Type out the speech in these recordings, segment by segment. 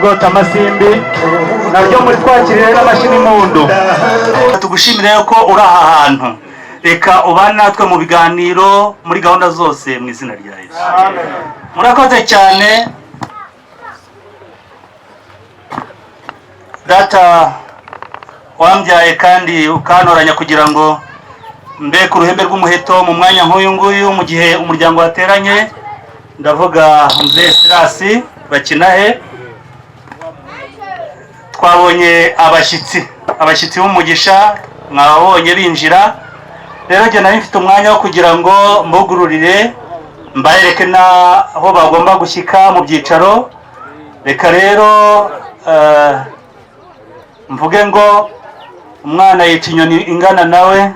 Bwota amasimbi nabyo muri twakirire n'amashini mundu tugushimire yuko uri aha hantu reka ubane natwe mu biganiro muri gahunda zose mu izina rya Yesu amen. Murakoze cyane data wambyaye kandi ukantoranya kugira ngo mbe ku ruhembe rw'umuheto mu mwanya nk'uyu nguyu mu gihe umuryango wateranye ndavuga Mzee Sirasi Bakinahe. Twabonye abashyitsi b'umugisha mwabonye binjira rero njye nari mfite umwanya wo kugira ngo mbugururire mbayereke naho bagomba gushyika mu byicaro. Reka rero mvuge ngo umwana yica inyoni ingana nawe,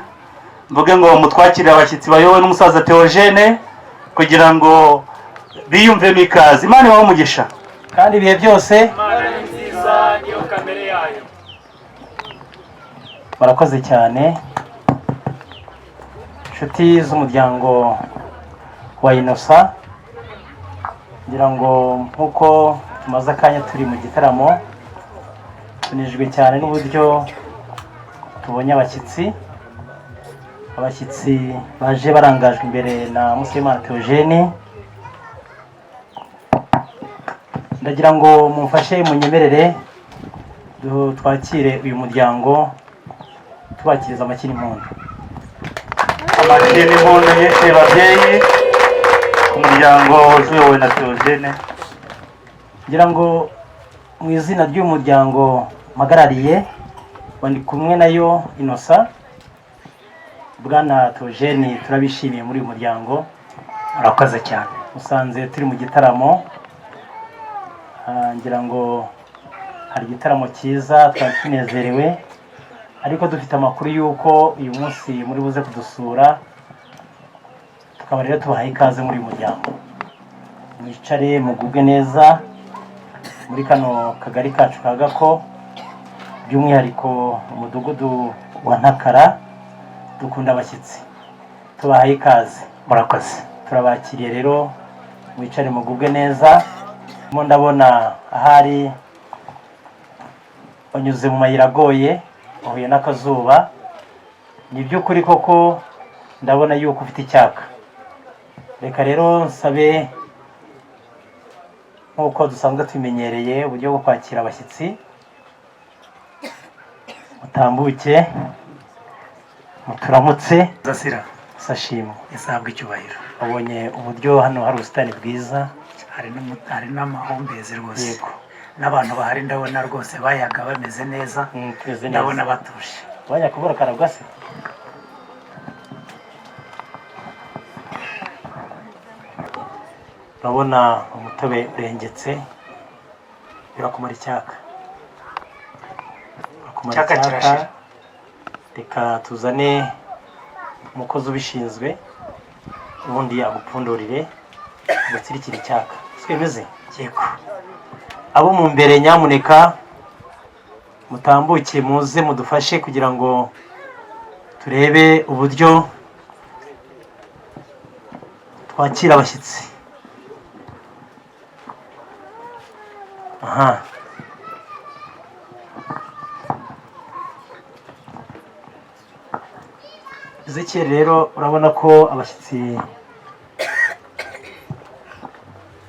mvuge ngo mutwakire abashyitsi bayobowe n'umusaza Theogene kugira ngo biyumvemo ikaze. Imana ibahe umugisha kandi ibihe byose niyo kamere yayo. Barakoze cyane inshuti z'umuryango wa Innocent, ngira ngo nkuko tumaze akanya turi mu gitaramo tunejwe cyane n'uburyo tubonye abashyitsi baje barangajwe imbere na Musemana Theogene. Ndagira ngo mumfashe munyemerere twakire uyu muryango tubakiriza amashyi n'impundu. Amashyi n'impundu nyinshi babyeyi ku muryango uyobowe na Theogene. Ngira ngo mu izina ry'umuryango mpagarariye ndi kumwe nayo Innocent, Bwana Theogene, turabishimiye muri uyu muryango, murakoze cyane. Musanze turi mu gitaramo, ngira ngo hari igitaramo cyiza, twari tunezerewe, ariko dufite amakuru y'uko uyu munsi muri buze kudusura, tukaba rero tubahaye ikaze muri uyu muryango. Mwicare mugubwe neza muri kano kagari kacu ka Gako, by'umwihariko umudugudu wa Ntakara. Dukunda abashyitsi, tubahaye ikaze, murakoze. Turabakiriye rero, mwicare mugubwe neza. Mo ndabona ahari banyuze mu mayira agoye, uhuye n'akazuba. Ni by'ukuri koko ndabona yuko ufite icyaka. Reka rero nsabe, nk'uko dusanzwe tumenyereye uburyo bwo kwakira abashyitsi, mutambuke muturamutse. Zasira Sashimwe isabwa icyubahiro. abonye uburyo hano hari ubusitani bwiza, hari n'amahumbezi rwose. yego, N'abantu bahari ndabona rwose bayaga bameze neza. tumeze Ndabona neza. batuje. Wajya kubura karabwa se? Urabona umutobe urengetse, birakumara icyaka. Icyaka kirashira. Reka tuzane umukozi ubishinzwe, ubundi agupfundurire ugatsirikira icyaka. Twemeze? Yego. Abo mu mbere nyamuneka mutambuke muze mudufashe kugira ngo turebe uburyo twakira abashyitsi. Aha. Ezekiel rero urabona ko abashyitsi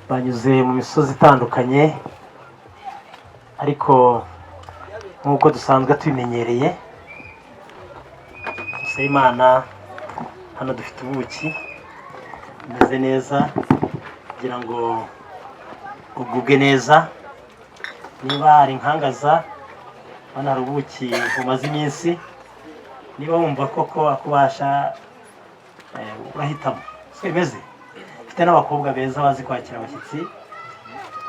banyuze mu misozi itandukanye, ariko nk'uko dusanzwe tubimenyereye, gusa Imana hano dufite ubuki bumeze neza kugira ngo ugubwe neza. Niba hari inkangaza, hano hari ubuki bumaze iminsi, niba wumva koko akubasha urahitamo. Twemeze? Mfite n'abakobwa beza bazi kwakira abashyitsi,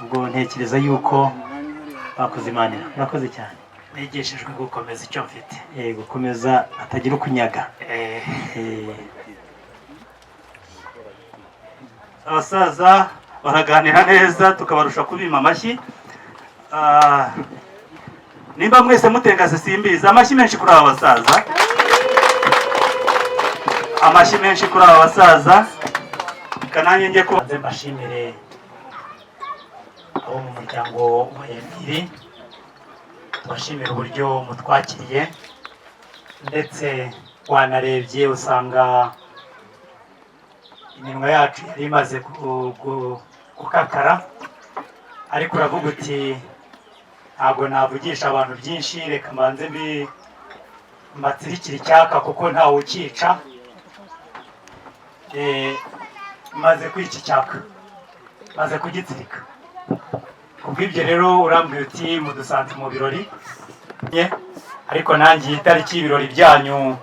ubwo ntekereza yuko bakuzimanira. Murakoze cyane. Nigishijwe gukomeza icyo mfite. Gukomeza atagira ukunyaga. Abasaza baraganira neza, tukabarusha kubima amashyi. Nimba mwese mutengase simbiza, amashyi menshi kuri aba basaza. Amashyi menshi kuri aba basaza. Kananye ngiye ko Mbashimire abo mu muryango wa Emiri, bashimira uburyo mutwakiriye, ndetse wanarebye usanga iminwa yacu yari imaze gukakara, ariko uravuga uti ntabwo navugisha abantu byinshi, reka mbanze mbatsirikira icyaka kuko ntawe ukica. Maze kwica icyaka, maze kugitsirika. Kubw'ibyo rero urambwira uti mudusanze mu birori, ariko nanjye itariki y'ibirori byanyu,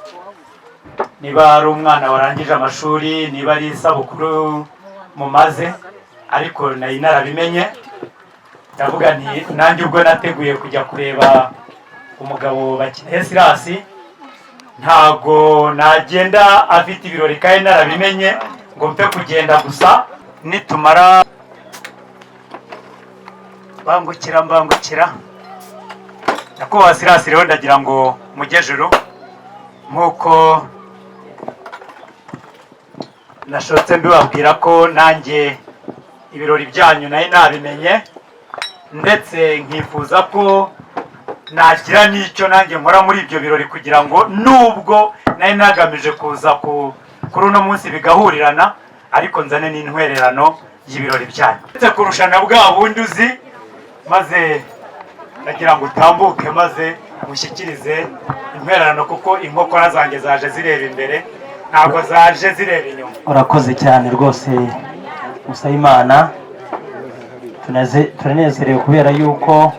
niba ari umwana warangije amashuri, niba ari isabukuru mumaze, ariko nari narabimenye. Ndavuga nti nanjye ubwo nateguye kujya kureba umugabo bakeneye Sirasi, ntago nagenda afite ibirori kandi narabimenye ngo mpe kugenda gusa. Nitumara mbangukira nyakubahwa Sirasi, rero ndagira ngo mugejuru, nk'uko nashotse mbibabwira ko nanjye ibirori byanyu nari nabimenye, ndetse nkifuza ko nagira n'icyo nanjye nkora muri ibyo birori, kugira ngo nubwo nari nagamije kuza kuri uno munsi bigahurirana, ariko nzane n'intwererano y'ibirori byanyu, ndetse kurushana bwa bundi uzi, maze ndagira ngo utambuke maze mushyikirize intwererano kuko inkokora zanjye zaje zireba imbere ntabwo zaje zireba inyuma. urakoze cyane rwose Musabimana, turanezerewe kubera yuko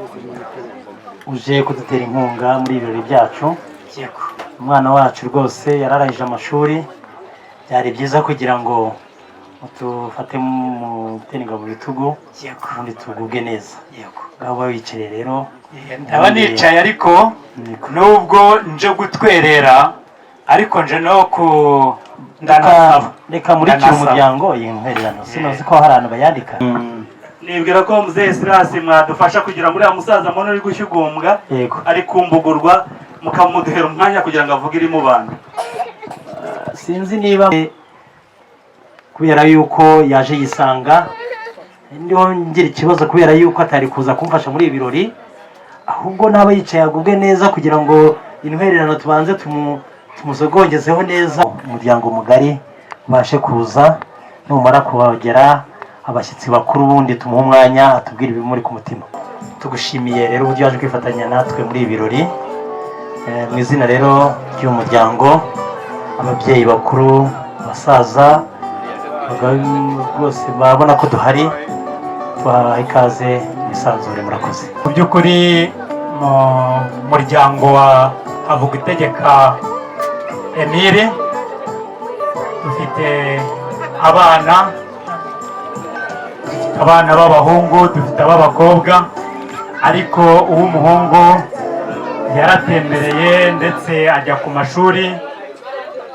uje kudutera inkunga muri ibirori byacu. Yego. Umwana wacu rwose yararangije amashuri, byari byiza kugira ngo tufate mu ingabo mu bitugu ubundi tugubwe neza. Yego. Ngaho wicaye rero. Ndaba nicaye ariko nubwo nje gutwerera ariko nje no ku reka muri umuryango iyi ntwererano sinozi ko hari abantu bayandika. Nibwira ko Muzehe Silas mwadufasha kugira ngo uriya musaza mbona uri gushyugumbwa ari kumbugurwa mukamuduhera umwanya kugira ngo avuge iri mu bantu. Sinzi niba kubera yuko yaje yisanga ndiho ngira ikibazo kubera yuko atari kuza kumfasha muri ibi birori, ahubwo naba yicaye agubwe neza kugira ngo intwererano tubanze tumusogongezeho neza. Umuryango mugari ubashe kuza, numara kuhagera abashyitsi bakuru ubundi tumuha umwanya atubwira ibimuri ku mutima. Tugushimiye rero uburyo yaje kwifatanya natwe muri ibi birori. Mu izina rero ry'umuryango, ababyeyi bakuru, abasaza rwose babona ko duhari, tubaha ikaze bisanzure. Murakoze. Mu by'ukuri mu muryango wa Havugutegeka Emile dufite abana b'abahungu, dufite ab'abakobwa, ariko uw'umuhungu yaratembereye ndetse ajya ku mashuri.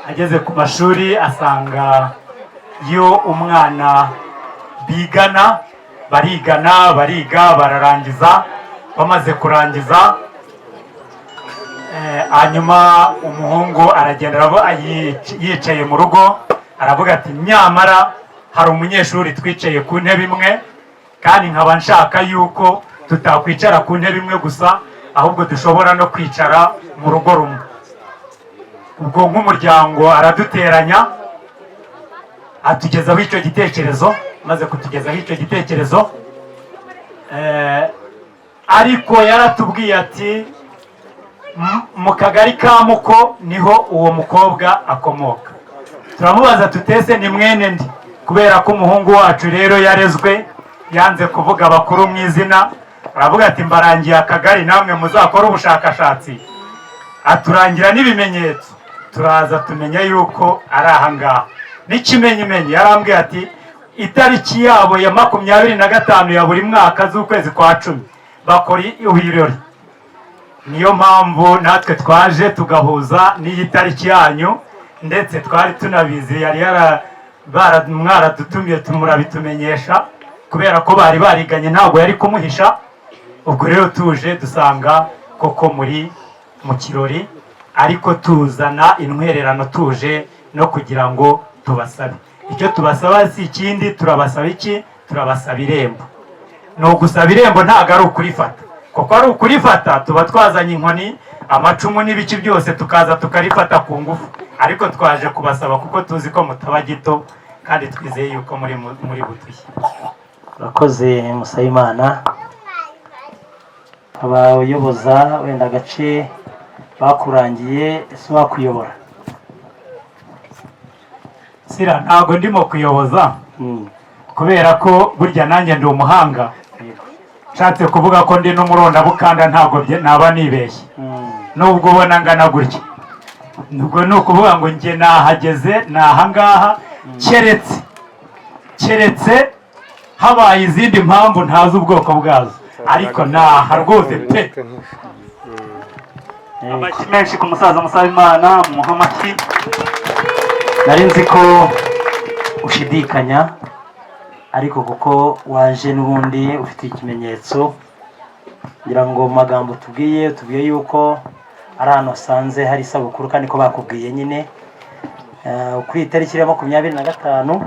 Ageze ku mashuri asanga iyo umwana bariga bararangiza. Bamaze kurangiza hanyuma umuhungu aragenda yicaye mu rugo aravuga ati nyamara hari umunyeshuri twicaye ku ntebe imwe kandi nkaba nshaka yuko tutakwicara ku ntebe imwe gusa ahubwo dushobora no kwicara mu rugo rumwe. Ubwo nk'umuryango araduteranya atugezaho icyo gitekerezo. Maze kutugezaho icyo gitekerezo ariko yaratubwiye ati mu kagari ka Muko niho uwo mukobwa akomoka. Turamubaza tutese ni mwene ndi, kubera ko umuhungu wacu rero yarezwe yanze kuvuga abakuru mu izina. Aravuga ati mbarangiye akagari namwe muzakora ubushakashatsi. Aturangira n'ibimenyetso, turaza tumenya yuko ari ahangaha. N'ikimenyimenyi yarambwiye ati itariki yabo ya 25 ya buri mwaka z'ukwezi kwa 10 bakora ibirori. Niyo mpamvu natwe twaje tugahuza n'iyi tariki yanyu, ndetse twari tunabizi yari mwaradutumye tumurabitumenyesha kubera ko bari bariganye ntabwo yari kumuhisha. Ubwo rero tuje dusanga koko muri mu kirori, ariko tuzana intwererano tuje no kugira ngo tubasabe. Icyo tubasaba si ikindi, turabasaba iki? Turabasaba irembo. No gusaba irembo ntago ari ukurifata, kuko ari ukurifata tuba twazanye inkoni, amacumu n'ibiki byose tukaza tukarifata ku ngufu. Ariko twaje kubasaba kuko tuzi ko mutaba gito kandi twizeye yuko muri butuye. Urakoze Musabimana. Abayoboza wenda agace bakurangiye ese wakuyobora? Sira ntago ndimo kuyoboza kubera ko burya nanjye ndi umuhanga. Nshatse kuvuga ko ndi n'umuronda bukanda ntago naba nibeshye. Nubwo ubona ngana gutya, nubwo ni ukuvuga ngo njye nahageze nahangaha, keretse habaye izindi mpamvu ntazi ubwoko bwazo, ariko naha rwose pe. Amashyi menshi ku musaza Musabimana, muha amashyi. Nari nzi ko ushidikanya, ariko kuko waje n'ubundi ufite ikimenyetso, ngira ngo mu magambo tubwiye yuko ari ahantu asanze hari isabukuru kandi ko bakubwiye nyine kuri itariki ya 25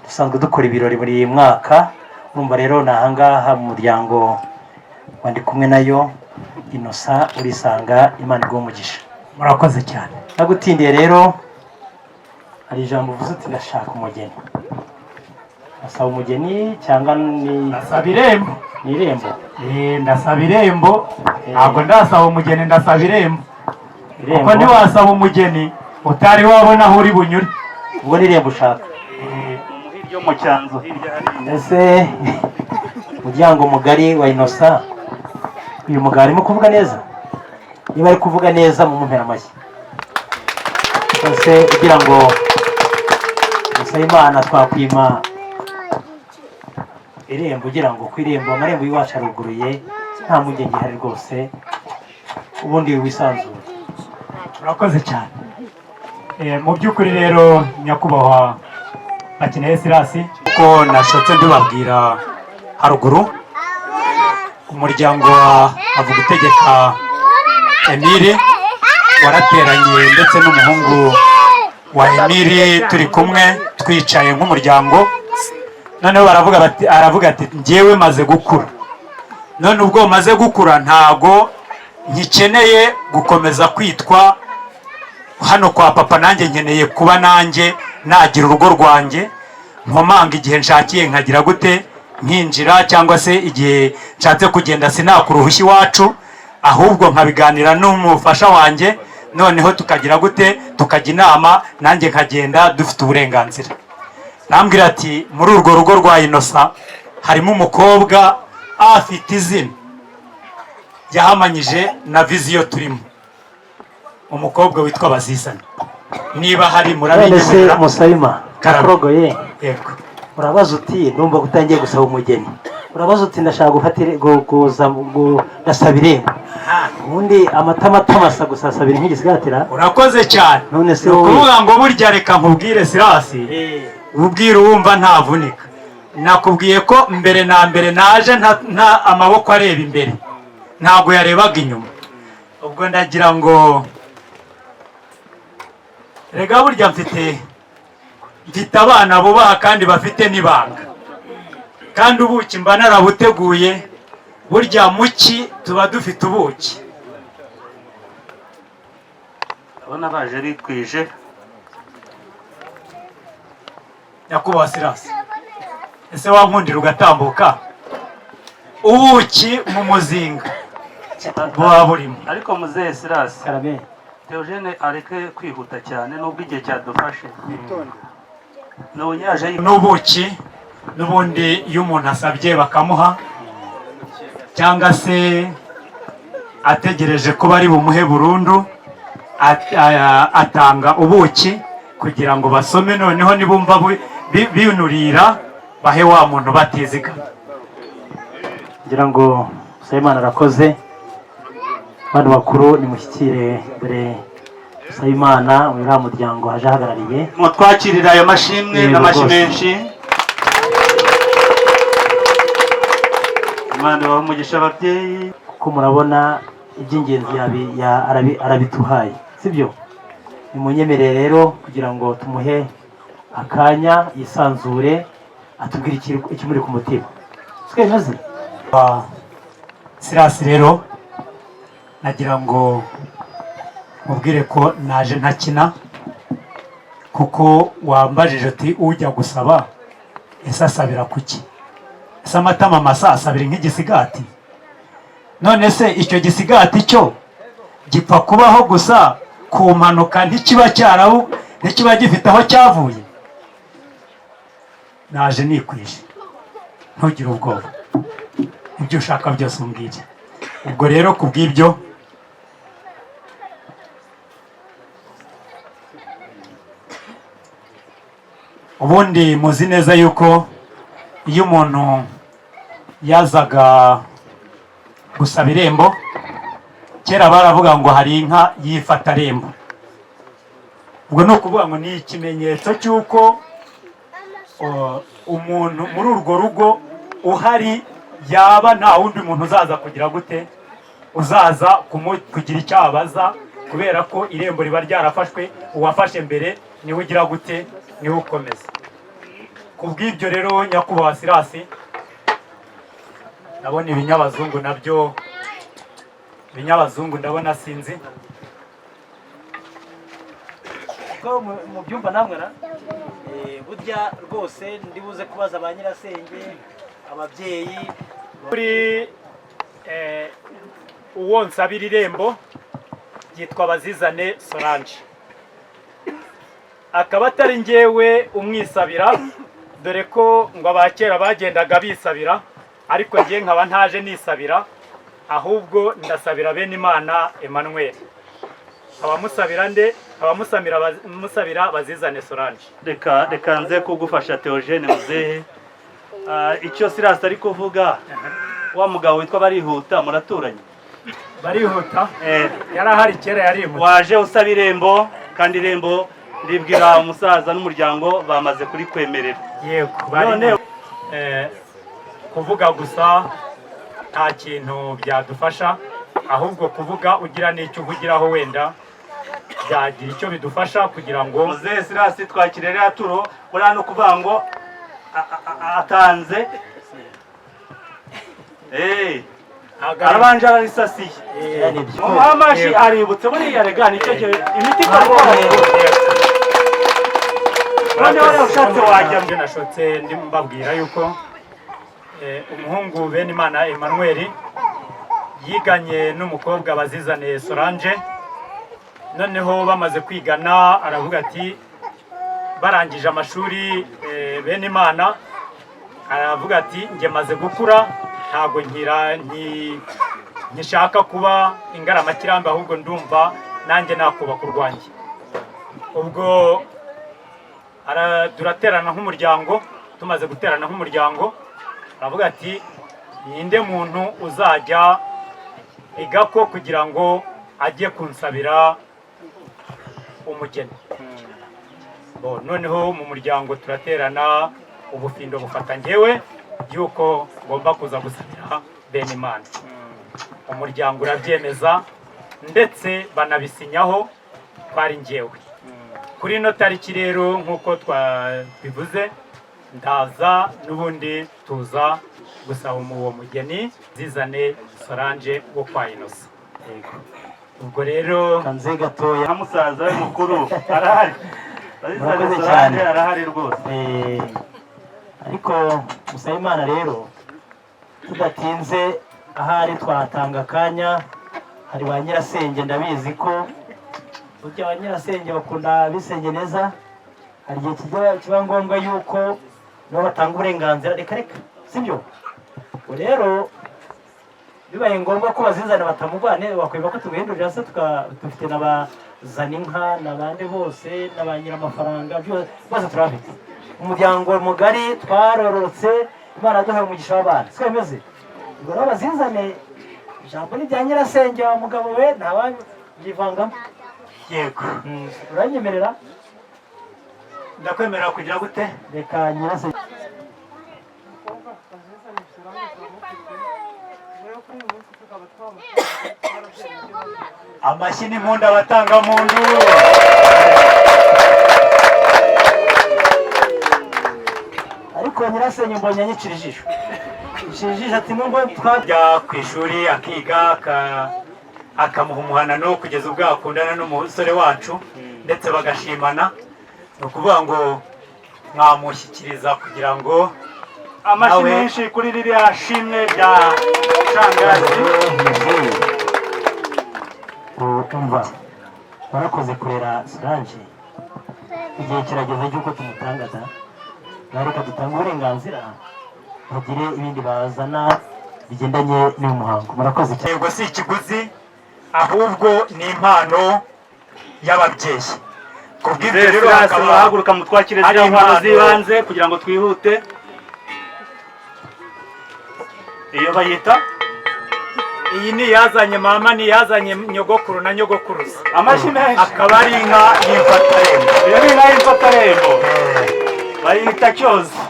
dusanzwe dukora ibirori buri mwaka. Urumva rero nahangaha mu muryango wandi kumwe nayo Innocent urisanga. Imana iguhe umugisha. Murakoze cyane. Nagutindiye rero hari ijambo uvuze uti ndashaka umugeni. Asaba umugeni cyangwa ni asaba irembo? ni irembo. ndasaba irembo, ntabwo ndasaba umugeni, ndasaba irembo. Irembo. Kuko ntiwasaba umugeni utari wabona aho uri bunyure. Ubwo ni irembo ushaka. Hirya mu cyanzu hirya hari. Ese umuryango mugari wa Innocent, uyu mugabo arimo kuvuga neza? Niba ari kuvuga neza mu mpera amashyi. Ese kugira ngo Imana twakwima irembo, ugira ngo ku irembo amarembo y'iwacu aruguruye, nta mpungenge ihari rwose, ubundi wisanzure. Urakoze cyane. Mu by'ukuri rero nyakubahwa Bakeneye Silas, uko nashotse mbibabwira haruguru, umuryango wa Havugutegeka Emile warateranye ndetse n'umuhungu wa Emile turi kumwe twicaye nk'umuryango. Noneho aravuga ati njyewe maze gukura, none ubwo maze gukura ntago nkikeneye gukomeza kwitwa hano kwa papa, nanjye nkeneye kuba nanjye nagira urugo rwanjye, nkomanga igihe nshakiye nkagira gute nkinjira, cyangwa se igihe nshatse kugenda sinakura uruhushya iwacu, ahubwo nkabiganira n'umufasha wanjye, noneho tukagira gute tukajya inama, nanjye nkagenda dufite uburenganzira. Nambwira ati muri urwo rugo rwa Innocent harimo umukobwa afite izina yahamanyije na viziyo turimo, umukobwa witwa Bazizana. Niba hari murabinyemera Musayima kararogoye. Yego. Urabaza uti ndumva utangiye gusaba umugeni, urabaza uti ndashaka gufatira guza ndasaba irembo, ubundi amatama asa gusasabira nk'igisigatira. Urakoze cyane. None se wowe kuvuga ngo burya reka nkubwire Silas, ubwira uwumva ntavunika. Nakubwiye ko mbere na mbere naje nta amaboko areba imbere, ntabwo yarebaga inyuma. Ubwo ndagira ngo rega burya mfite abana bubaha kandi bafite n'ibanga, kandi ubuki mba narabuteguye. Burya muki tuba dufite ubuki. Abona baje ari kwije. Nyakubahwa Silas, ese wankundira ugatambuka? Ubuki mu muzinga buba burimo. Ariko muzehe Silas, Karame, Theogene areke kwihuta cyane nubwo igihe cyadufashe. N'ubunyaje n'ubuki n'ubundi iyo umuntu asabye bakamuha, cyangwa se ategereje ko bari bumuhe burundu, atanga ubuki kugira ngo basome, noneho nibumva binurira bahe wa muntu batizigama. ngira ngo Sayimana arakoze. Bano bakuru nimushyikire dore Sayimana muri muryango haje ahagarariye, mutwakirira ayo mashimwe n'amashyi menshi. Imana ibahe umugisha ababyeyi, kuko murabona iby'ingenzi arabituhaye, sibyo? Nimunyemerere rero kugira ngo tumuhe akanya yisanzure atubwire ikimuri ku mutima. Twemeze Silas rero nagira ngo mubwire ko naje ntakina, kuko wambajije uti ujya gusaba ese asabira kuki? Ese amatama masa asabira nk'igisigati? None se icyo gisigati cyo gipfa kubaho gusa ku mpanuka, ntikiba gifite aho cyavuye? Naje nikwije, ntugire ubwoba, ibyo ushaka byose umbwire. Ubwo rero kubw'ibyo ubundi muzi neza yuko iyo umuntu yazaga gusaba irembo, kera baravuga ngo hari inka yifata rembo. Ubwo ni ukuvuga ngo ni ikimenyetso cy'uko umuntu muri urwo rugo uhari yaba nta wundi muntu uzaza kugira gute, uzaza kugira icyo abaza, kubera ko irembo riba ryarafashwe, uwafashe mbere niwe ugira gute, niwe ukomeza. Kubw'ibyo rero nyakubahwa Silas, ndabona ibinyabazungu nabyo, ibinyabazungu ndabona sinzi ko mu byumba namwe na burya rwose ndibuze kubaza ba nyirasenge, ababyeyi kuri uwo nsabira irembo yitwa Bazizane Solange, akaba atari njyewe umwisabira, dore ko ngo abakera bagendaga bisabira, ariko njye nkaba ntaje nisabira, ahubwo ndasabira Benimana Emmanuel. Abamusabira nde? Abamusabira Bazizane Solange. Reka nze kugufasha Theogene muzehe. Icyo Silas ari kuvuga, wa mugabo witwa Barihuta muraturanye? Barihuta yarahari kera, yarihuta. Waje usaba irembo, kandi irembo ndibwira umusaza n'umuryango bamaze kuri kwemerera. Yego, none kuvuga gusa nta kintu byadufasha, ahubwo kuvuga ugira n'icyo uvugiraho wenda byagira icyo bidufasha kugira ngo muzehe Silas twakirere aturo buriya no kuvuga ngo atanze arabanje ararisasiye umuhamashi aributse buriya rega nicyo gihe imiti ikora noneho rero ushatse wajya mbere nashotse ndi mbabwira yuko umuhungu Benimana Emmanuel yiganye n'umukobwa Bazizane Solange, noneho bamaze kwigana aravuga ati barangije amashuri Benimana aravuga ati njye maze gukura, ntabwo nkishaka kuba ingaramakirambi, ahubwo ndumva nanjye nakubaka urwanjye. Ubwo turaterana nk'umuryango, tumaze guterana nk'umuryango aravuga ati ninde muntu uzajya igako kugira ngo ajye kunsabira umugeni. Noneho mu muryango turaterana, ubufindo bufata njyewe yuko ngomba kuza gusabira Benimana. Umuryango urabyemeza ndetse banabisinyaho twari njyewe. Kuri ino tariki rero nk'uko twabivuze, ndaza n'ubundi tuza gusaba uwo mugeni Bazizane Solange wo kwa Inosa. Ubwo rero kanze gatoya na musaza we mukuru arahari, Bazizane Solange arahari rwose. Ariko musaba Imana rero tudatinze, ahari twatanga akanya. Hari ba nyirasenge, ndabizi ko burya ba nyirasenge bakunda bisenge neza, hari igihe kiba ngombwa yuko nabo batanga uburenganzira, reka sibyo? Rero bibaye ngombwa ko Bazizane batamugwane, bakwiba ko tumuhindurira se dufite n'abazana inka n'abandi bose n'abanyira amafaranga bose turabafite. Umuryango mugari twarorotse, Imana duhaye umugisha w'abana, siko bimeze. Ubwo rero Bazizane ijambo ni rya nyirasenge wa mugabo we, ntawabyivangamo. yego, Uranyemerera? ndakwemerera kugira gute? Reka nyirasenge amashyi n'impundu abatanga muntu. ariko nyirasenge mbonye anyicira ijisho ati nubwo Ajya ku ishuri akiga akamuha umuhanano kugeza ubwo akundana n'umusore wacu ndetse bagashimana. Ni ukuvuga ngo mwamushyikiriza kugira ngo amashyi menshi kuri ririya shimwe rya shangazi. umva warakoze kurera Solange, igihe kirageze cy'uko tumutangaza, reka dutanga uburenganzira bagire ibindi bazana bigendanye n'uyu muhango. Murakoze cyane. Yego, si ikiguzi ahubwo ni impano y'ababyeyi. Kubw'ibyo rero haguruka mutwakire ziriya nkwano z'ibanze kugira ngo twihute. Iyo bayita iyi ni yazanye mama, ni yazanye nyogokuru na nyogokuruza. amashyi menshi. Akaba ari inka y'imfatarembo. Iyo ni inka y'imfatarembo bayita cyoza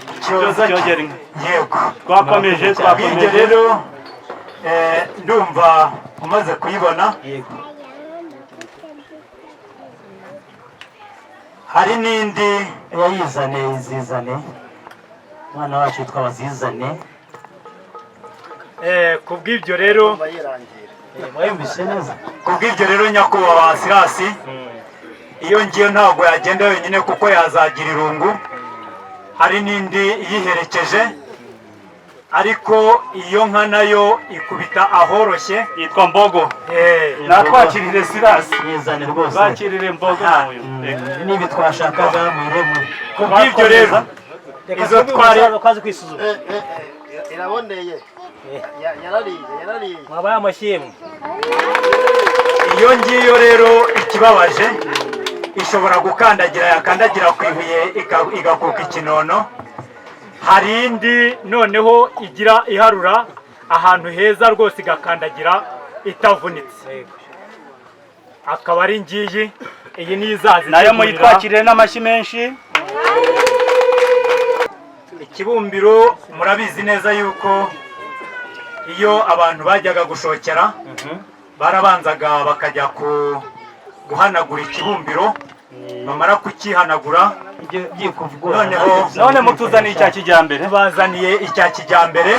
cyogera inka. Yego, Twakomeje. Ibyo rero ndumva umaze kuyibona. Yego. Hari n'indi Yayizane, izizane, umwana wacu yitwa Bazizane. kubw'ibyo rero Mwayumvise neza? kubw'ibyo rero nyakubahwa Silas, iyo ngiyo ntabwo yagenda wenyine kuko yazagira irungu. Hari n'indi iyiherekeje ariko iyo nka nayo ikubita ahoroshye yitwa mbogo. Natwakirire Sirasi. yizane rwose Bakirire mbogo nayo. nibi twashakaga mwiremu kubw'ibyo rero izo twari kwazi kwisuzuma iraboneye yarariye mwabaye amashimwe. iyo ngiyo rero ikibabaje ishobora gukandagira yakandagira ku ibuye igakuka ikinono. hari indi noneho igira iharura ahantu heza rwose igakandagira itavunitse, akaba ari ngiyi. iyi ni izazi nayo muyitwakirire n'amashyi menshi. ikibumbiro murabizi neza yuko iyo abantu bajyaga gushokera barabanzaga bakajya guhanagura ikibumbiro, bamara kukihanagura none mutuzaniye icya kijyambere. bazaniye icya kijyambere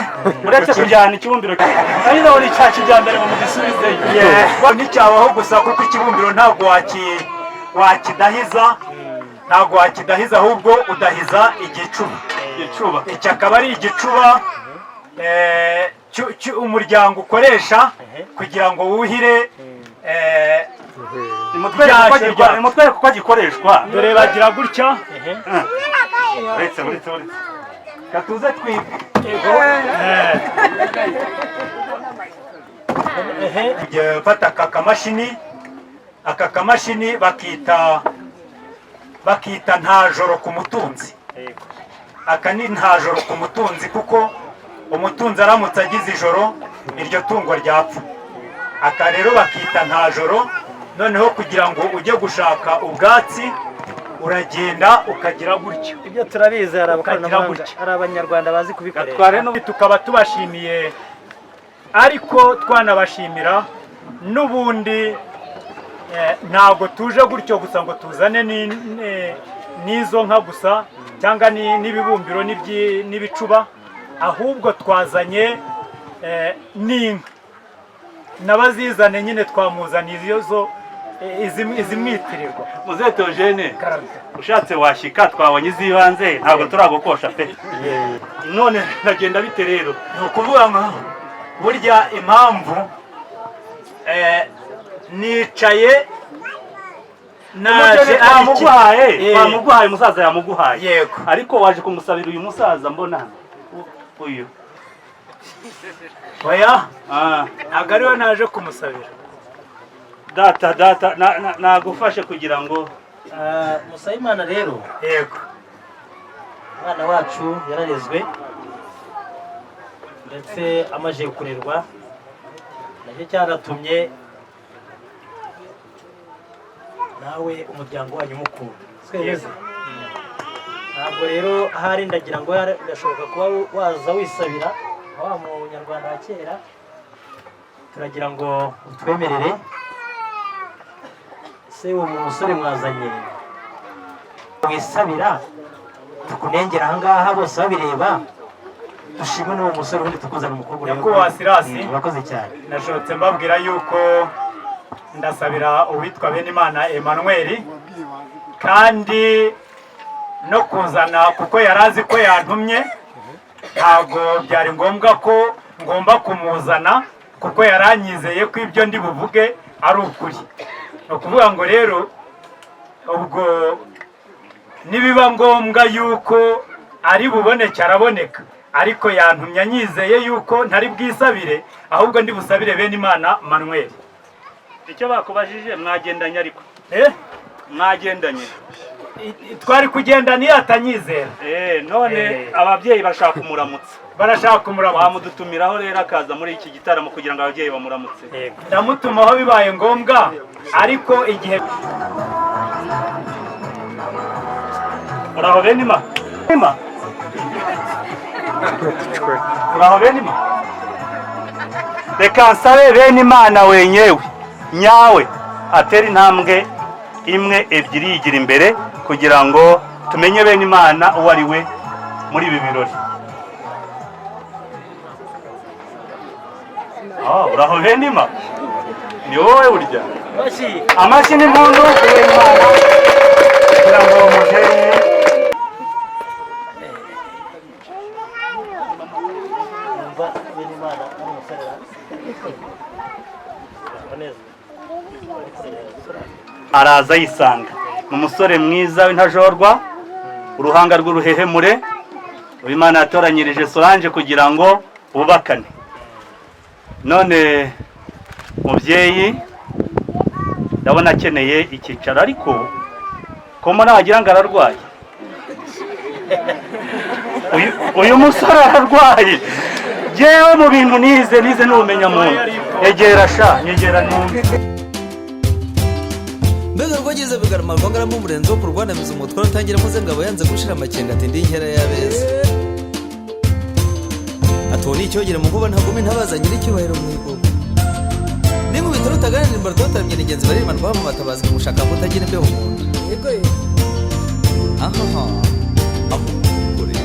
Uretse kujyana ikibumbiro ari naho icya kijyambere mu gisubizeyo. Nticyabaho gusa kuko ikibumbiro ntabwo wakidahiza, ntabwo wakidahiza ahubwo udahiza igicuba. iki akaba ari igicuba umuryango ukoresha kugira ngo wuhire nimutwereke uko gikoreshwa. dore bagira gutya. uretse katuze twibwe. Fata aka kamashini bakita ntajoro ku mutunzi. aka ni ntajoro ku mutunzi kuko umutunzi aramutse agize ijoro iryo tungo ryapfa. aka rero bakita ntajoro. noneho kugira ngo ujye gushaka ubwatsi uragenda ukagira gutyo. ibyo turabizi, hari abanyarwanda bazi kubikoresha. tukaba tubashimiye, ariko twanabashimira n'ubundi ntabwo tuje gutyo gusa ngo tuzane n'izo nka gusa cyangwa n'ibibumbiro n'ibicuba, ahubwo twazanye n'inka. n'abazizane nyine twamuzaniye izimwitirirwa. Muzehe Theogene, ushatse washyika twabonye iz'ibanze, ntabwo turagukosha pe. none nagenda bite rero? ni ukuvuga ngo burya impamvu nicaye naje twamuguhaye umusaza yamuguhaye. Yego. ariko waje kumusabira uyu musaza mbona uyu. oya ntabwo ariwe naje kumusabira. data nagufashe kugira ngo Musayimana rero, yego, umwana wacu yararezwe ndetse amaze kurerwa, nacyo cyaratumye nawe umuryango wanyu mukuru. ntabwo rero ahari ndagira ngo birashoboka kuba waza wisabira wa munyarwanda wa kera. turagira ngo utwemerere se uwo musore mwazanye wisabira tukunengera ahangaha bose babireba, dushimwe n'uwo musore ubundi tukuzana umukobwa. nyakubahwa Sirasi, urakoze cyane. nashobotse mbabwira yuko ndasabira uwitwa Benimana Emmanuel, kandi no kuzana kuko yari azi ko yantumye, ntabwo byari ngombwa ko ngomba kumuzana kuko yaranyizeye ko ibyo ndi buvuge ari ukuri. ni ukuvuga ngo rero ubwo nibiba ngombwa yuko ari buboneke araboneka, ariko yantumye anyizeye yuko ntari bwisabire ahubwo ndi busabire Benimana Emmanuel. icyo bakubajije mwagendanye, ariko mwagendanye twari kugenda niyo atanyizera. none ababyeyi bashaka kumuramutsa, wamudutumiraho rero akaza muri iki gitaramo kugira ngo ababyeyi bamuramutse. ndamutumaho bibaye ngombwa, ariko igihe uraho Benima, uraho Benima, reka nsabe Benimana wenyewe nyawe atera intambwe imwe ebyiri yigira imbere kugira ngo tumenye Benimana uwo ari we muri ibi birori. uraho Benima, ni wowe urya amashyi n'impundu Benimana kugira ngo mutere araza yisanga ni umusore mwiza w'intajorwa uruhanga rw'uruhehemure Imana yatoranyirije Solange kugira ngo bubakane none mubyeyi ndabona akeneye icyicaro ariko ko muri agira ngo ararwaye uyu musore ararwaye yewe mu bintu nize n'ubumenya muntu egera sha nyegera numve mbega rwagize bigarama rwangaramo umurenzi wo kurwanamiza umutwe utangira muze ngabo yanze gushira amakenga ati ndi inkera y'abeza atoni icyogere mu kuba ntagume ntabazanye n'icyubahiro mu igugu ningu bitaro utaganira imbarwa tutaramye n'ingenzi baririmana baba batabazi kumushaka ngo utagira imbeho mu nda yego aha akukure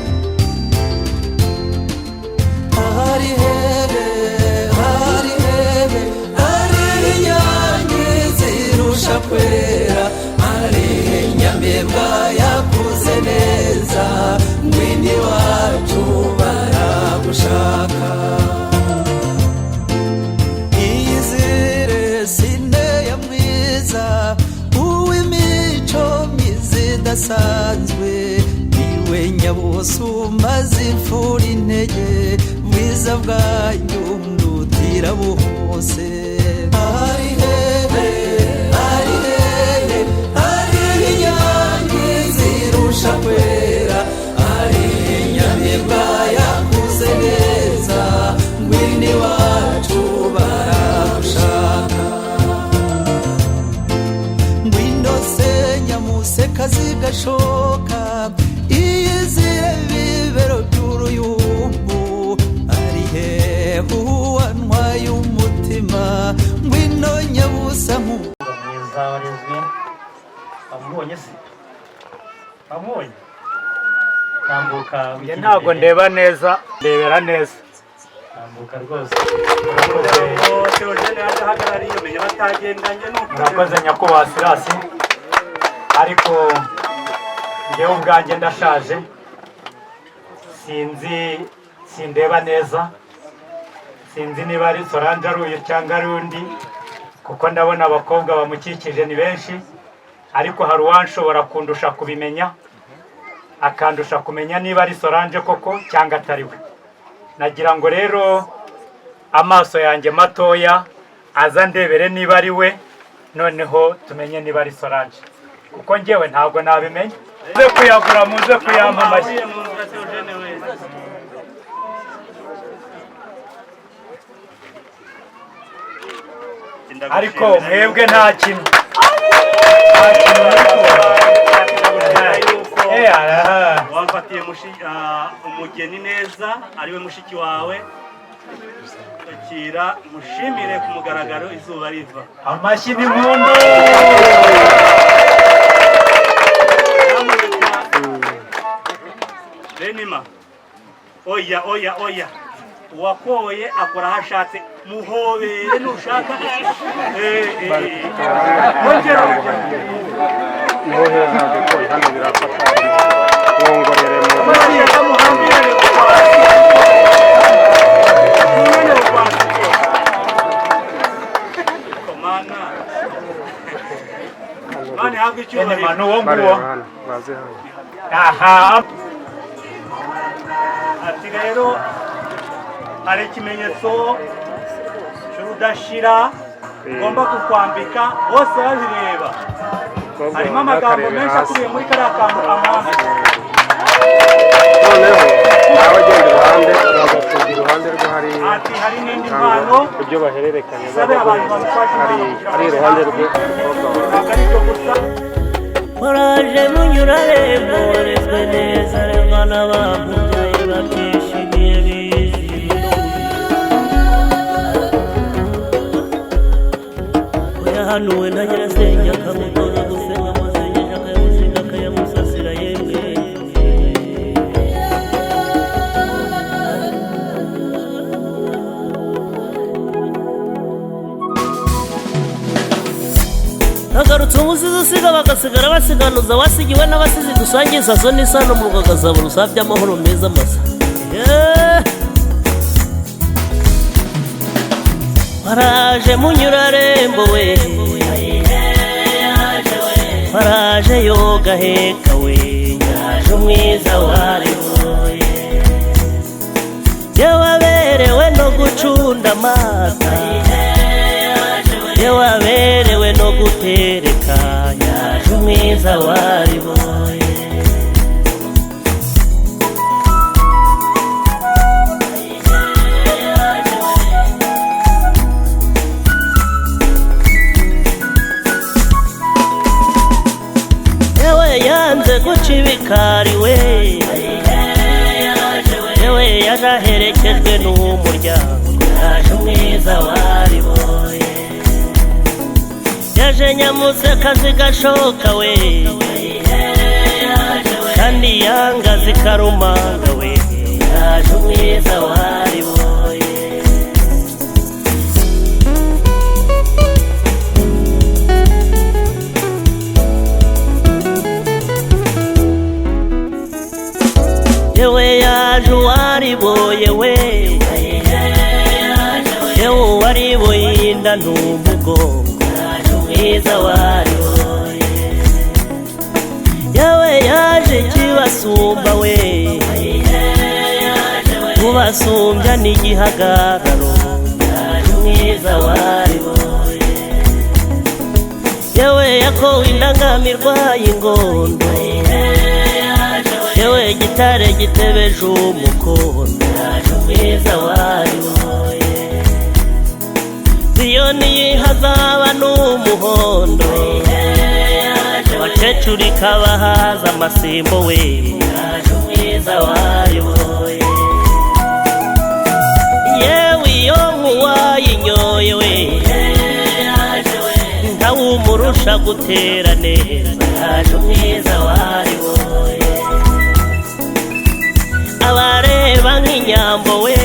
hari hebe hari inyange zirusha kwera hari nyambeba yakuze neza mwini wacu baragushaka izire sine ya mwiza uw'imico myiza idasanzwe niwe nyabusumba zipfura intege bwiza bwanyu ndutira bose hari hebe hari inyange zirusha kwera hari nyamibwa yakuze neza ngwini wacu baragushaka ngwino se nyamuseka zigashoka iyizire bibero by'uruyumbu ari hehu wantwaye umutima ngwino nyabusa mwiza warezwe wamubonye se wamubonye tambuka ntabwo ndeba neza ndebera neza tambuka rwose Theogene yahagarariye menya batagendanye murakoze nyakubahwa Sirasi ariko njyewe ubwanjye ndashaje sindeba neza sinzi niba ari Solange ari uyu cyangwa ari undi kuko ndabona abakobwa bamukikije ni benshi ariko hari uwanshobora kundusha kubimenya akandusha kumenya niba ari Solange koko cyangwa atari we nagira ngo rero amaso yanjye matoya aza ndebere niba ari we noneho tumenye niba ari Solange kuko njyewe ntabwo nabimenya muze kuyagura muze kuyampa amashyi ariko mwebwe nta kintu wamfatiye umugeni neza ariwe mushiki wawe akira mushimire ku mugaragaro izuba riva amashyi n'impundu Benima oya uwakoye akora aho ashatse muhobere nushaka mani habwe icyubahiro aha ati rero hari ikimenyetso cy'udashira ngomba kukwambika bose babireba harimo amagambo menshi akubiye muri kariya kantu amahanga noneho abagenda iruhande bagasiga iruhande rwe hari ati hari n'indi mpano ibyo bahererekanya sabe abantu bamufasha ari iruhande rwe ntabwo ari byo gusa waraje munyurare mworezwe neza remana bamubyaye bakishimiye bizihiwe yahanuwe na nyirasenge akamutoza gusenga amasengesho akayamusiga akayamusasira yemwe hagarutse umusizi usiga bagasigara basiganuza wasigiwe n'abasizi dusangiza zo n'isano mu rwagazabura usabye amahoro meza masa. Yeah. waraje munyurarembo we waraje yoga heka we yaje umwiza wariboye yawaberewe no gucunda amata yawaberewe no gutereka yaje umwiza wariboye yanze guca ibikari we yewe yaje aherekejwe n'umuryango yaje umwiza wariboye yaje nyamuseka zigashoka we kandi yanga zikarumanga we yaje umwiza wariboye yewe yaje uwariboye we yewe uwariboye inda n'umugongo yaje umwiza wariboye yewe yaje kibasumba we kubasumbya n'igihagararo yaje umwiza wariboye yewe yakowe indangamirwa y'ingondo yewe gitare gitebeje umukondo yaje umwiza wariboye ziyoni yihazaba n'umuhondo abakecuru ikabahaza amasimbo we yaje umwiza wariboye yewe iyo nkuwayinyoye we ntawumurusha gutera neza yaje umwiza wariboye abareba nk'inyambo we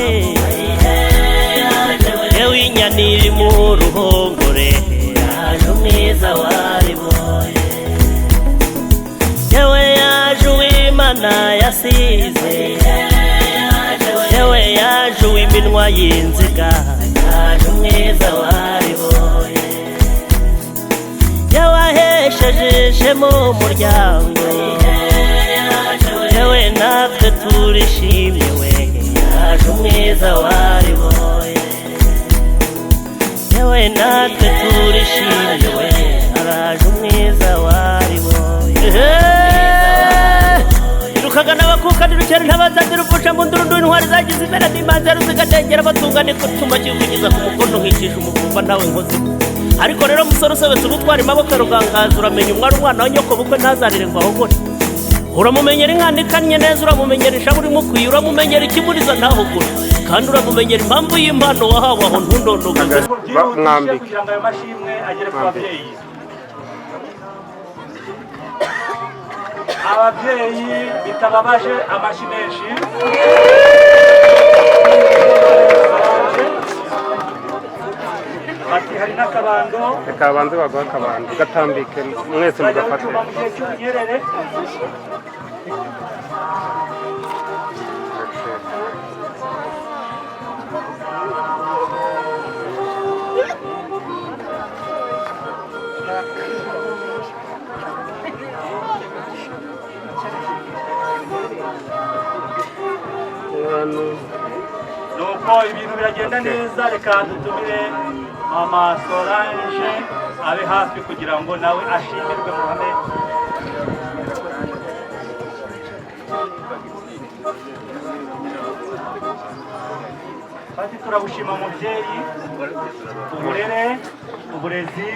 yewe inyana iri mu ruhongore yaje umwiza wariboye yewe yaje uw'Imana yasize yewe yaje uw'iminwa y'inziga yaje umwiza wariboye yewe ahesheje ishema umuryango yewe natwe turishimye we yaje umwiza wariboye yewe natwe turishimye we araje umwiza wariboye irukaga n'abakuka n'irukere ntabazanira upfusha mu ndurundu intwari zagize impera n'imanza ruzigatengera batungane kutuma kikugiza ku mukono nkicisha umuvumba ntawe nkozi ariko rero musore usobetse ubutwara amaboko rugangaza uramenya umwari umwana wa nyoko bukwe ntazarire ngo ahogore uramumenyera inkanda ikannye neza uramumenyera ishabu urimo ukwiye uramumenyera ikimuriza ntahugure kandi uramumenyera impamvu y'impano wahawe aho ntundondogoze mwambike kugira ngo ayo mashimwe agere ku babyeyi ababyeyi bitababaje amashyi menshi bati hari n'akabando reka banze baguha akabando gatambike mwese mugafate mu gihe cy'ubunyerere nuko ibintu biragenda neza reka dutumire mama Solange abe hafi kugira ngo nawe ashimirwe mu ruhame kandi turabushima mubyeyi uburere uburezi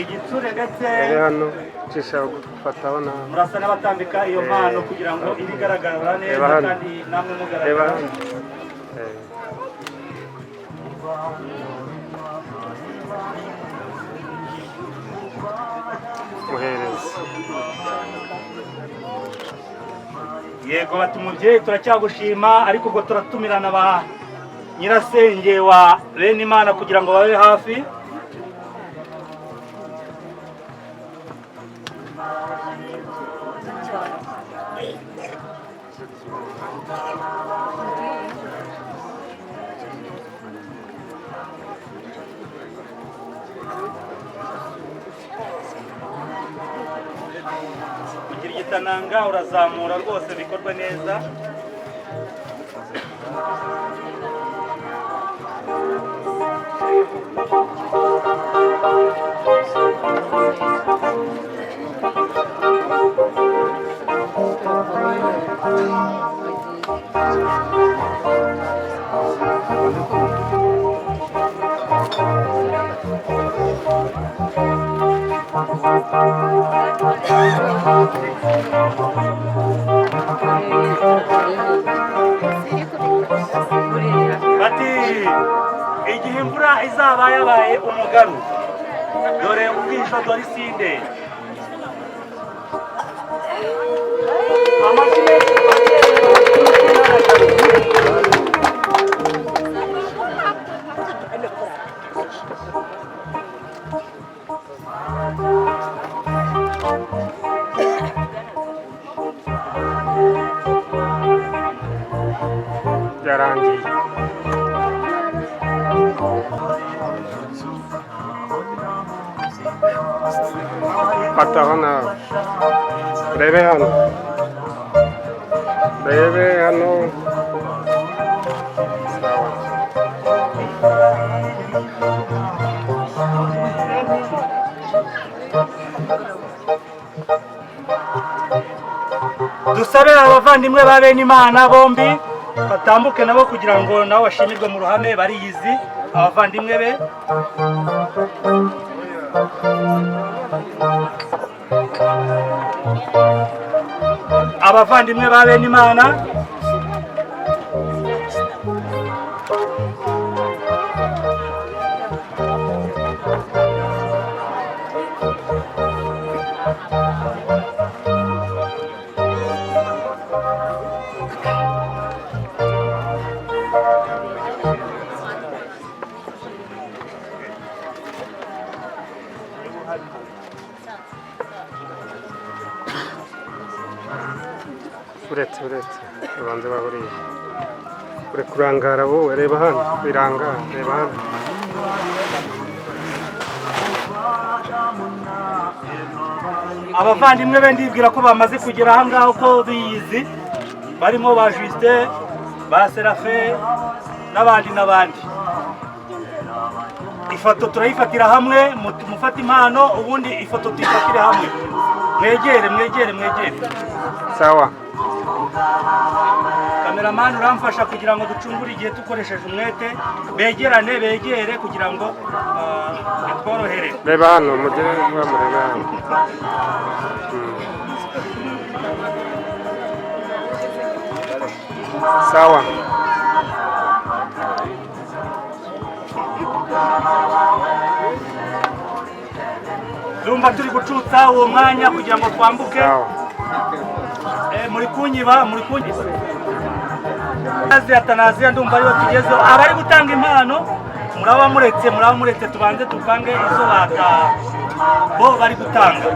igitsure ndetse hano cisha gufataho na murasa n'abatambika iyo mpano kugira ngo ibe igaragara neza kandi namwe mugaragara muhereza yego bati umubyeyi turacyagushima ariko ubwo turatumirana ba nyirasenge wa Benimana kugira ngo babe hafi ufatananga urazamura rwose bikorwa neza. Bati igihe imvura izaba yabaye umugaru, dore ubwisho dore isinde. Byarangiye. Fata hano, rebe hano, rebe hano. Sawa. Dusabe abavandimwe ba bene Imana bombi batambuke nabo kugira ngo nabo bashimirwe mu ruhame bariyizi abavandimwe be. Abavandimwe ba bene Imana uretse ubanze bahuriye ure kurangara wowe reba hano birangara reba hano abavandimwe be ndibwira ko bamaze kugera aha ngaho ko biyizi barimo ba Justin ba Serafin n'abandi. Ifoto turayifatira hamwe, mufate impano ubundi ifoto tuyifatire hamwe. Mwegere. Sawa. Kameramani uramfasha kugira ngo ducungure igihe dukoresheje umwete. Begere kugira ngo tworohere. Reba hano mugere bamureba hano. Sawa. Ndumva turi gucutsa uwo mwanya kugira ngo twambuke. Muri kunyiba. Atanaziya ndumva ariho tugezeho. Abari gutanga impano muraba muretse tubanze tuvange izo bo bari gutanga.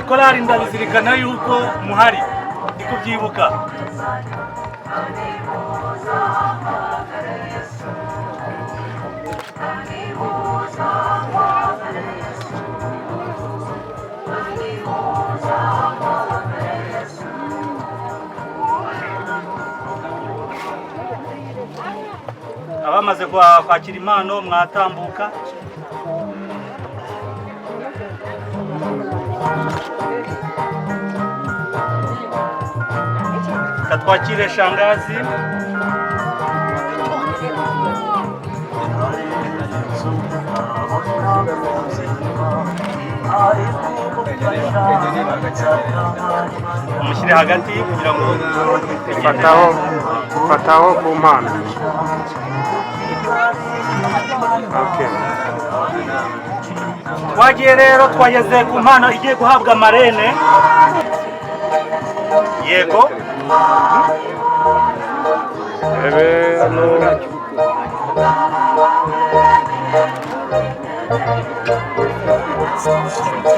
Korari ndabizirikana yuko muhari ndi kubyibuka. Abamaze kwakira impano mwatambuka. Katwakire shangazi. Umushyire hagati kugira ngo fataho ku mpano. Okay. Twagiye rero twageze ku mpano igiye guhabwa marene. Yego.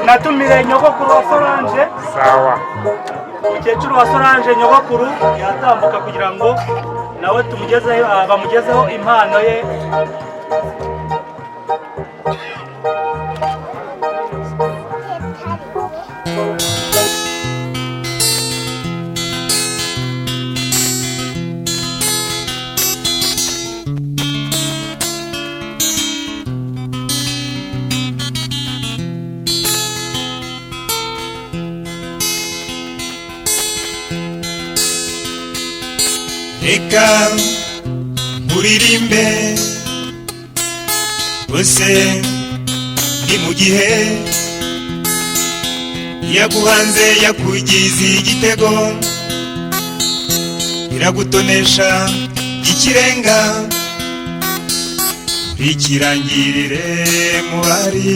Natumire nyogokuru wa Solange. Sawa. Umukecuru wa Solange nyogokuru yatambuka kugira ngo nawe bamugezeho impano ye. reka muririmbe bose ni mu gihe yaguhanze yakugize igitego iragutonesha ikirenga ikirangirire mubari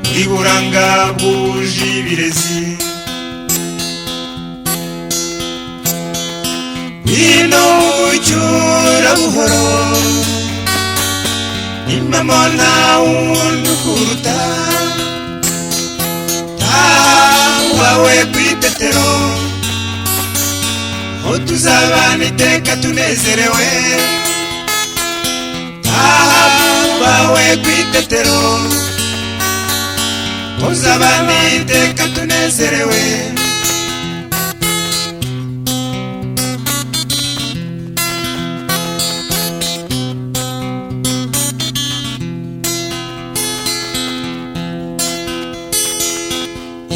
muri buranga bwuje ibirezi ino ucyura buhoro impamo nta wundi ukuruta wawe kwitetero aho tuzabana iteka tunezerewe wawe kwitetero tuzabana iteka tunezerewe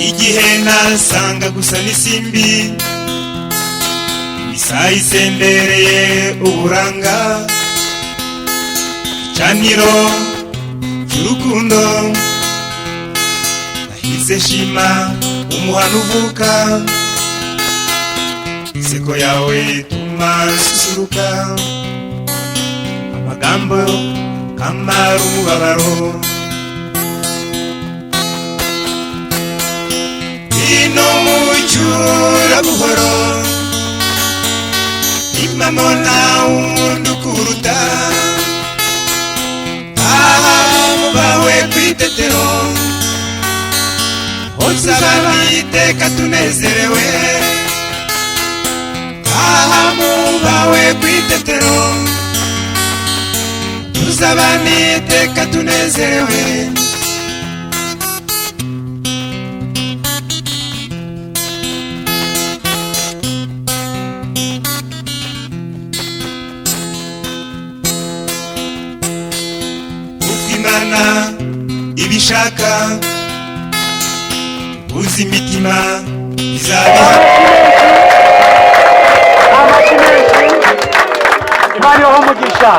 igihe nasanga gusa n'isimbi isaha isendereye uburanga icaniro cy'urukundo nahise shima umuhano uvuka inseko yawe ituma nsusuruka amagambo kamara umubabaro ino mucyura buhoro impamo nta wundi ukuruta bawe kwitetero uzabana iteka tunezerewe bawe kwitetero tuzabana iteka tunezerewe ibishaka uzi imitima izabiha Imana ibahe umugisha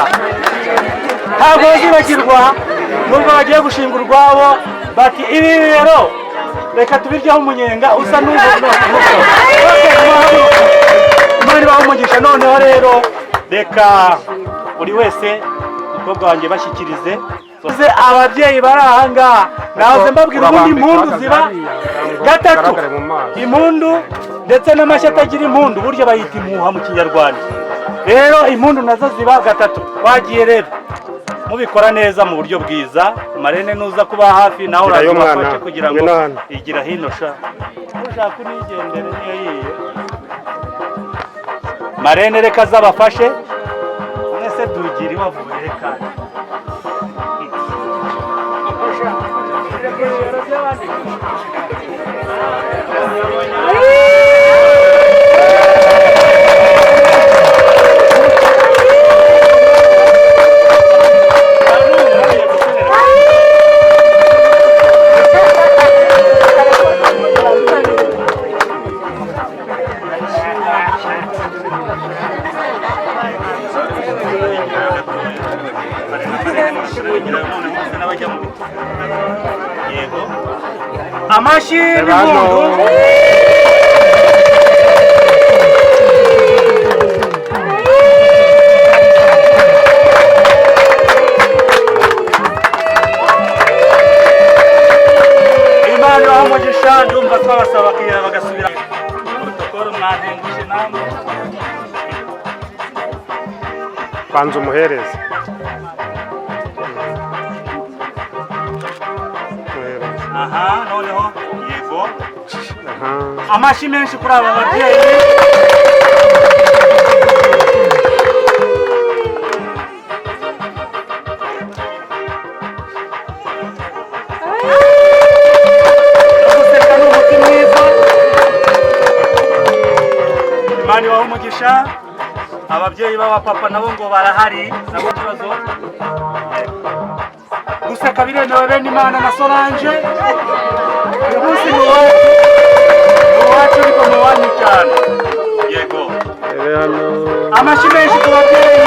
ntabwo bazibagirwa nubwo bagiye gushinga urwabo bati ibi rero reka tubiryaho umunyenga usa n'ubu Imana ibahe umugisha noneho rero reka buri wese umukobwa wanjye bashyikirize ababyeyi bari ahangaha nahoze mbabwira ubundi impundu ziba gatatu impundu ndetse n'amashyi atagira impundu burya bayita impuha mu kinyarwanda rero impundu nazo ziba gatatu wagiye rero mubikora neza mu buryo bwiza marene nuza kuba hafi nawe urabafashe kugira ngo igira hino sha ushaka unigendere niyo yiye marene reka zabafashe mwese dugira ibavuye reka amashyi n'impundu Imana ibahe umugisha ndumva twabasaba bagasubira protokolo mwantengushe namwe banza umuhereze aha noneho yego amashyi menshi kuri aba babyeyi guseka ni umuti mwiza Imana ibahe umugisha ababyeyi b'abapapa nabo ngo barahari nabo kibazo guseka biremewe bene Imana na Solange uyu munsi ni uwacu ariko ni uwanyu cyane yego amashyi menshi ku babyeyi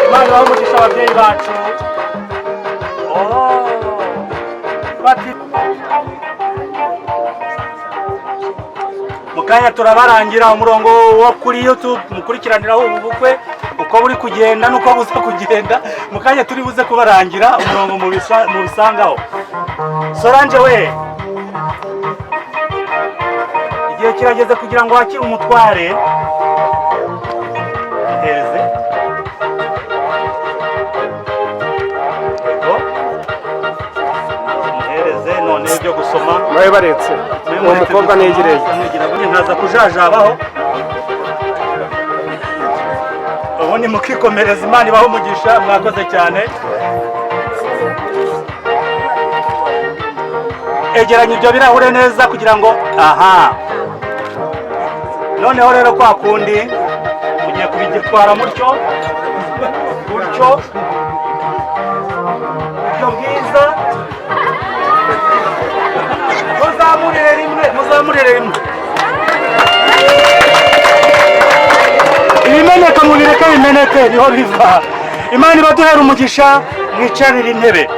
Imana ibahe umugisha ababyeyi bacu mukanya turabarangira umurongo wo kuri YouTube mukurikiraniraho ubu bukwe uko buri kugenda nuko buza kugenda mukanya turi buze kubarangira umurongo mu bisangaho. Solange we igihe kirageze kugira ngo wakire umutware heze none byo gusoma nawe baretse uwo mukobwa negereye nkaza kujajabaho ubundi mukikomereza Imana ibaho umugisha mwakoze cyane. Egeranya ibyo birahure neza kugira ngo aha noneho rero kwa kundi mugiye kubigitwara mutyo gutyo ibyo bwiza muzamurire rimwe ibimeneka mubireke bimeneke niho biva. Imana ibaduhera umugisha mwicarire intebe.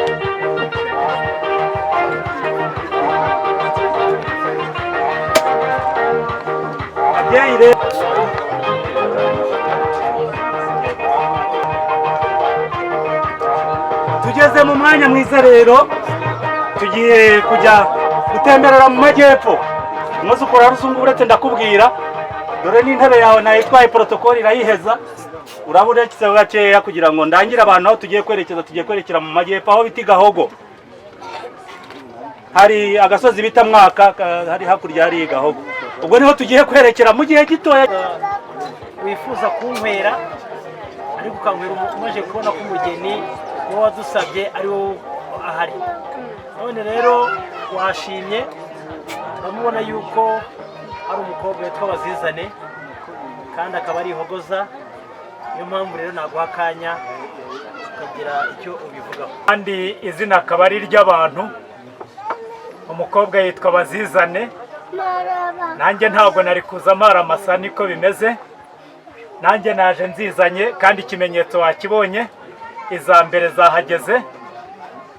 Tugeze mu mwanya mwiza rero tugiye kujya gutemberera mu majyepfo umunsi ukora rusungu uretse ndakubwira dore n'intebe yawe nayitwaye protokoli irayiheza urabura kiseho gakeya kugira ngo ndangire abantu aho tugiye kwerekera mu majyepfo aho biti Gahogo hari agasozi bita Mwaka hari hakurya hari Gahogo ubwo niho tugiye kwerekera mu gihe gitoya. Wifuza kunkwera ariko ukankwera umaze kubona ko umugeni wowe wadusabye ari wo ahari none rero washimye uramubona yuko ari umukobwa witwa Bazizane kandi akaba ari Ihogoza niyo mpamvu rero naguha akanya ukagira icyo ubivugaho kandi izina akaba ari ry'abantu umukobwa yitwa Bazizane nanjye ntabwo nari kuza amara amasa niko bimeze nanjye naje nzizanye kandi ikimenyetso wakibonye iza mbere zahageze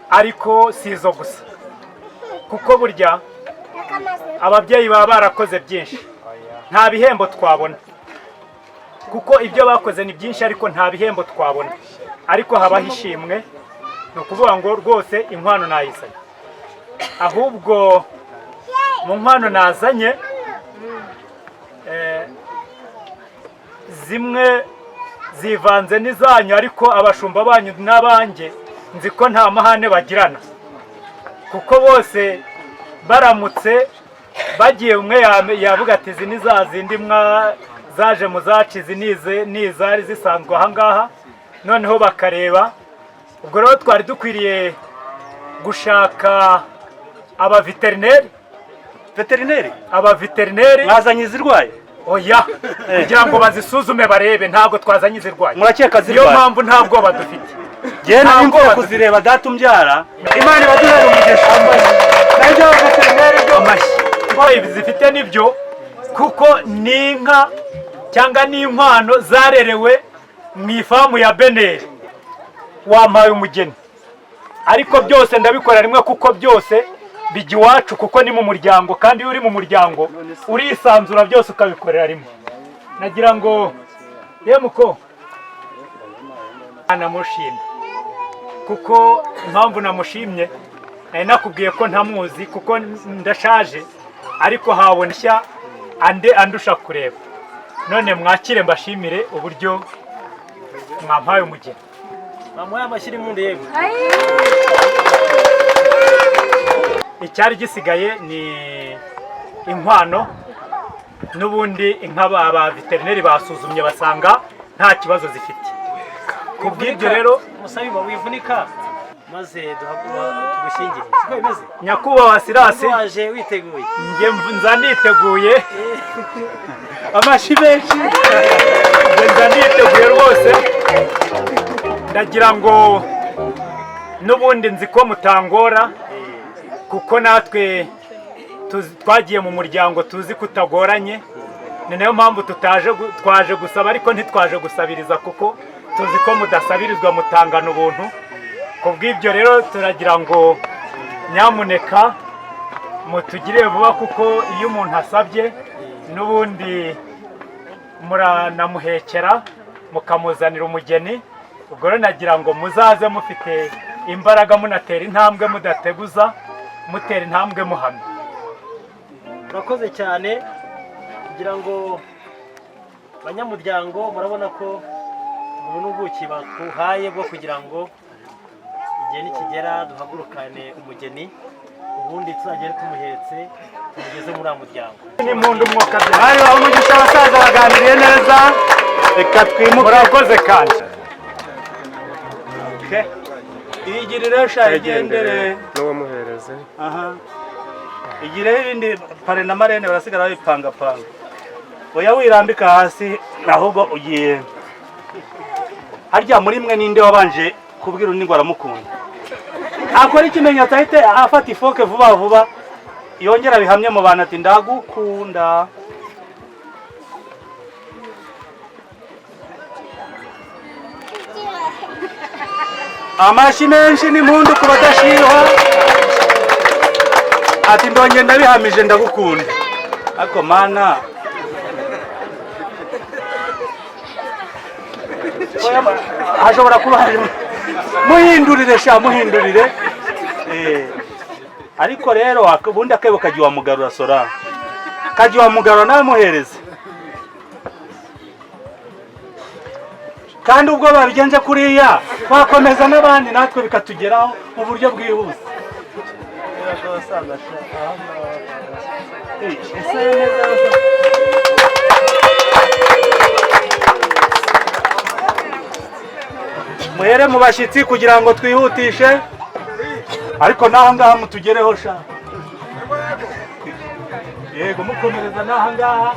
ariko si izo gusa kuko burya ababyeyi baba barakoze byinshi nta bihembo twabona kuko ibyo bakoze ni byinshi ariko nta bihembo twabona ariko habaho ishimwe ni ukuvuga ngo rwose inkwano nayizanye ahubwo mu nkwano nazanye zimwe zivanze n'izanyu ariko abashumba banyu n'abanjye nzi ko nta mahane bagirana kuko bose baramutse bagiye umwe yavuga ati izi ni za zindi zaje mu zacu izi n'izari zisanzwe aha ngaha noneho bakareba ubwo rero twari dukwiriye gushaka abaveterineri mwazanye izirwaye oya kugira ngo bazisuzume barebe ntabwo twazanye izirwaye murakeka niyo mpamvu nta bwoba dufite njye nari mvuye kuzireba datumbyara Imana ibaduhera umugisha nabyo abaveterineri byo amashyi ko ibi zifite nibyo kuko ni inka cyangwa ni inkwano zarerewe mu ifamu ya Beneri wampaye umugeni ariko byose ndabikora rimwe kuko byose bijya iwacu kuko ni mu muryango kandi iyo uri mu muryango urisanzura byose ukabikorera rimwe nagira ngo yemuko namushimye kuko impamvu namushimye nari nakubwiye ko ntamuzi kuko ndashaje ariko habona ishya andusha kureba none mwakire mbashimire uburyo mwampaye umugeni bamuhaye amashyira impundu yego icyari gisigaye ni inkwano n'ubundi inka abaveterineri basuzumye basanga nta kibazo zifite ku bw'ibyo rero musabiba wivunika maze tugushyingire siko bimeze nyakubahwa Sirasi waje witeguye njye nza niteguye amashyi menshi ngenda niteguye rwose ndagira ngo n'ubundi nzi ko mutangora kuko natwe twagiye mu muryango tuzi kutagoranye ni nayo mpamvu twaje gusaba ariko ntitwaje gusabiriza kuko tuzi ko mudasabirizwa mutangana ubuntu ku bw'ibyo rero turagira ngo nyamuneka mutugire vuba kuko iyo umuntu asabye n'ubundi muranamuhekera mukamuzanira umugeni ubwo rero nagira ngo muzaze mufite imbaraga munatera intambwe mudateguza mutera intambwe muhamye. murakoze cyane kugira ngo abanyamuryango murabona ko ubu n'ubuki bakuhaye bwo kugira ngo igihe nikigera duhagurukane umugeni ubundi tuzagere tumuhetse tumugeze muri muryango n'impundu umwuka bari baho umugisha abasaza baganiriye neza reka twimuke murakoze kandi iyigirire sha igendere n'uwamuhereze aha igireho ibindi pare na marene barasigara babipangapanga oya wirambika hasi ahubwo ugiye harya muri mwe ninde wabanje kubwira undi ngo aramukunda akora ikimenyetso ahite afata ifoke vuba vuba yongera bihamye mu bantu ati ndagukunda amashyi menshi n'impundu ku badashirwa ati ndongeye ndabihamije ndagukunda ariko mana hashobora kuba harimo muhindurire sha muhindurire ariko rero ubundi akebo kagiye wamugarura sora kagiye wamugarura nawe muhereze kandi ubwo babigenje kuriya twakomeza n'abandi natwe bikatugeraho mu buryo bwihuse muhere mu bashyitsi kugira ngo twihutishe ariko n'aha ngaha mutugereho sha yego mukomereza n'aha ngaha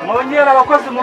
mwongera abakozi mu